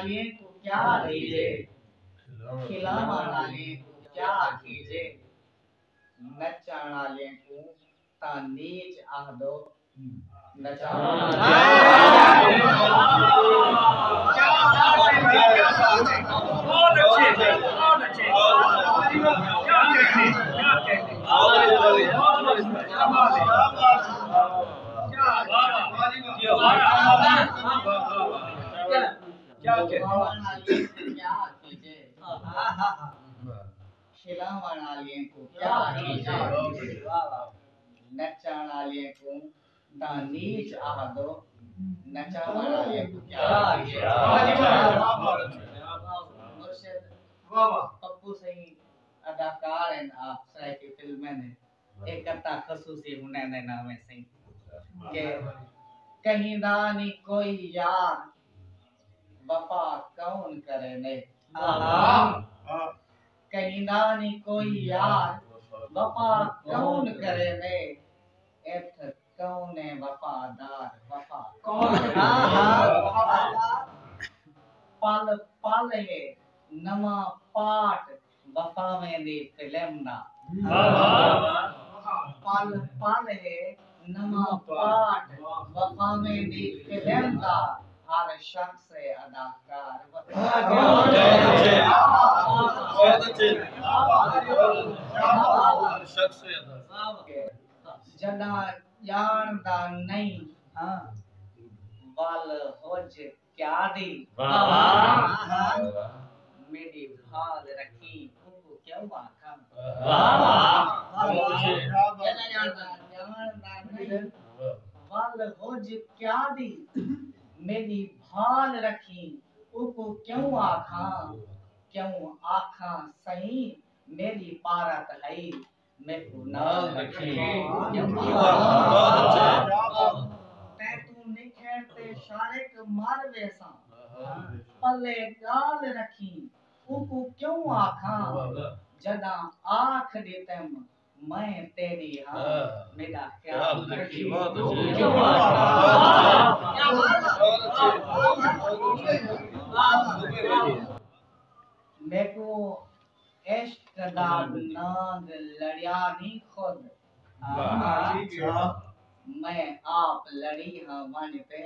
वाले को क्या कीजे, खिलावन वाले को क्या कीजे, नचाण वाले को ता नीच आदो नचाण खिलावन वाले को क्या कीजे, नचाण वाले को ता नीच आदो नचाण वाले को क्या कीजे। मुर्शिद पप्पू सिंह अदाकार हैं आप सराय की फिल्में ने एक कथा खसूसी हुने ने नाम है सिंह के कहीं दानी कोई यार वफा कौन करे ने, कहीं दानी कोई यार वफा कौन करे ने, एथ कौन है वफादार वफा कौन पल पल है नवा पाठ वफा में दी फिल्म ना, पल पल है नवा पाठ वफा में दी फिल्म का, हर शख्स है अदाकार जना जानदा नहीं वाल होज क्या दी मेरी भाल रखी उनको क्यों आखा वाल होज क्या दी मेरी भाल रखी उनको क्यों आखा, क्यों आखा सही मेरी पारत है मैं गुनाह रखी तै तू निखेरते शारिक मार वैसा पल्ले गाल रखी उनको क्यों आखा, जदा आख देतम मैं तेरी हाँ मेरा ख्याल रखी क्यों आखा। देखो इश्क दा नाग लड़िया नहीं खुद, मैं आप लड़ी हाँ मन पे,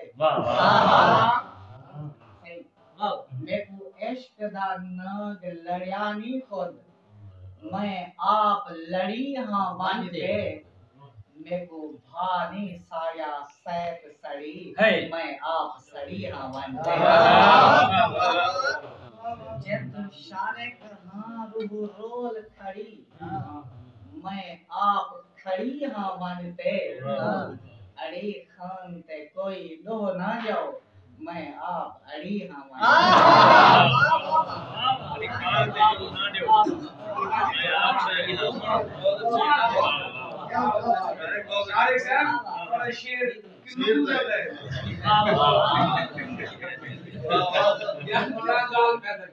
देखो इश्क दा नाग लड़िया नहीं खुद, मैं आप लड़ी हाँ मन पे, मेको भानी साया सैत सड़ी मैं आप सड़ी हाँ मन पे, जब शारिक हाँ रूह रोल खड़ी मैं आप खड़ी हाँ मन पे, अड़ी खान ते कोई लो ना जाओ मैं आप अड़ी हाँ मन शारिक साहब बड़ा शेर कितना है क्या गाल पैदा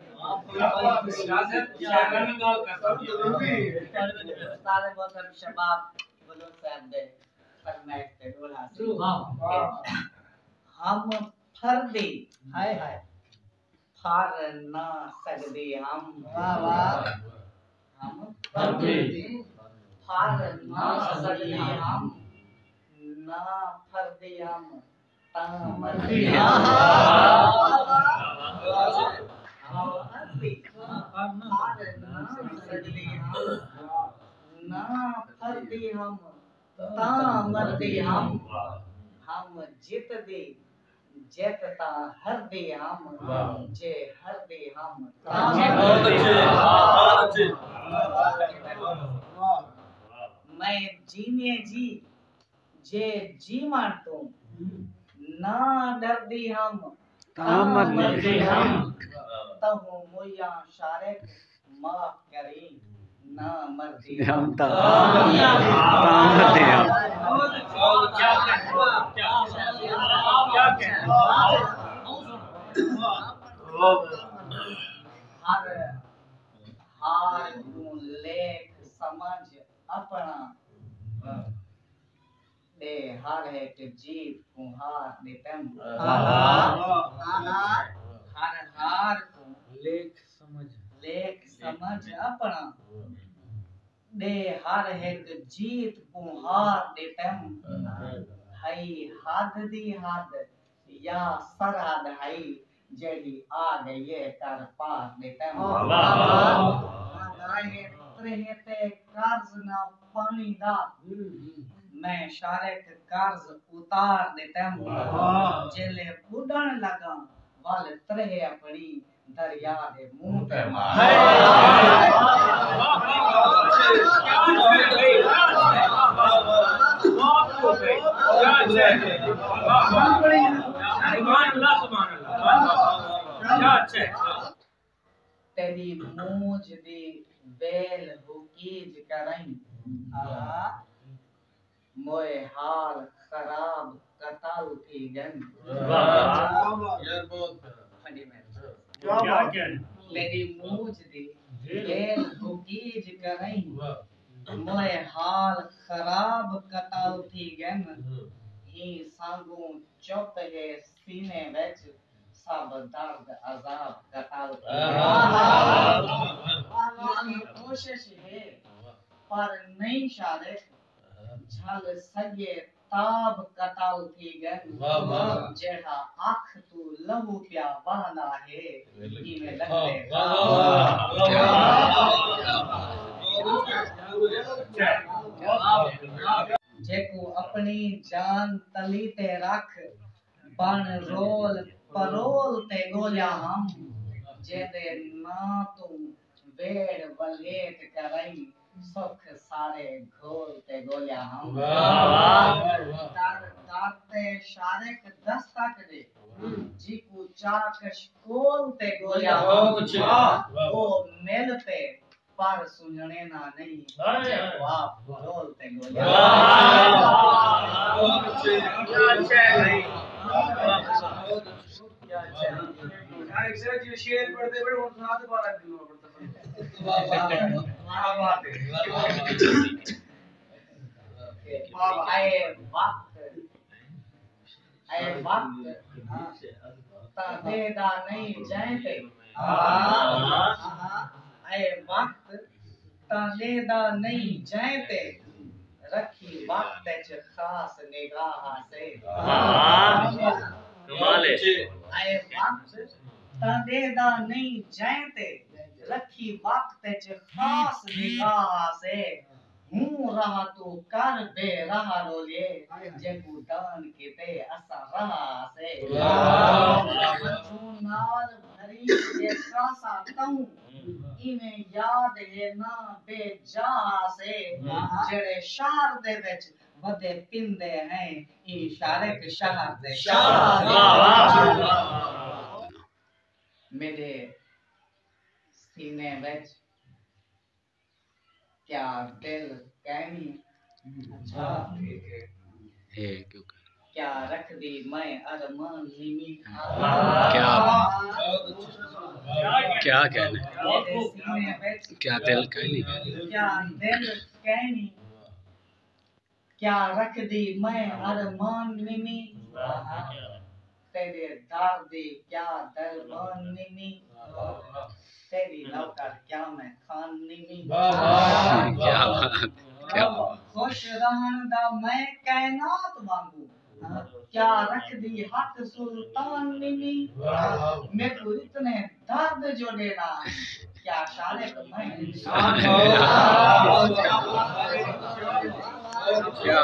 सारे बहुत शबाब बोलो साहब दे फरमाइश पे बोला हम फर्दी हाय हाय फार ना सकदे हम हम फर्दी फार ना सकदे हम ना फर्दी हम तामर्दी ना फर्दी हम तामर्दी हम जित दे जेतता हर दे हम जे हर दे हम मैं जीने जी जे जी मानतो ना डर दी हम तामर्दी हम तहु मोया शारिक माफ करी ना मर्दी हम तामर्दी हम हर हार लेख समझ अपना दे हार है कि जीत कुहार नितम हर यार को लेख समझ अपना दे हर एक जीत पुहार देतम हई हद दी हद या सरहद हई जेडी आ गई कर पार देतम ते कर्ज ना पानी दा मैं शारक कर्ज उतार देतम जेले उड़न लगा वाल तरह अपनी दरिया दे मुंह पे मार तेरी मूंछ दी वेल हुकीज करई मोए हाल खराब कताल थी गन तेरी मूंछ दी वेल हुकीज करई मोए हाल खराब कताल थी गन ही सांगू चुप है सीने विच सब दर्द अजाब कताल थी कोशिश है पर नहीं शारिक झल सगे ताब कताल थी गन जेड़ा आँख तू लहू प्या बहना है इमे लगते जेको अपनी जान तली ते रख बन रोल परोल ते गोलिया हम जेदे ना तू वेड़ वलेट करई सुख सारे घोल ते गोलिया हम दाते शारिक दस्तक दे जीकू चाकश कोल ते गोलिया हम ओ मिल पे पर सुनने ना नहीं जवाब बोल ते गोलिया शेर पढ़ते बड़े और साथ बार दिनों पड़ता आए वक्त तादेदा नहीं जाते आए वक्त तादेदा नहीं जाते रखी वक्त च खास निगाह से आए वक्त तादेदा नहीं जाते रखी वक्त च खास निगाह से हूँ रहा तो कर बे रहा रोले जेकू दान किते असा रहा से नाल भरी के कासा तऊ इने याद है ना बेजा से जेड़े शहर दे विच वदे पिंदे हैं इशारे के शहर दे मेरे सीने विच क्या दिल कहनी क्या रख दी मैं अरमान लिमी क्या कहना क्या दिल कहनी क्या रख दी मैं अरमान लिमी तेरे दादी क्या दरबान निमी तेरी नौकर क्या मैं खान निमी क्या खुश रहन दा मैं कायनात वांगू क्या रख दी हक सुल्तान निमी मैं को इतने दर्द जो देना क्या शाले को मैं क्या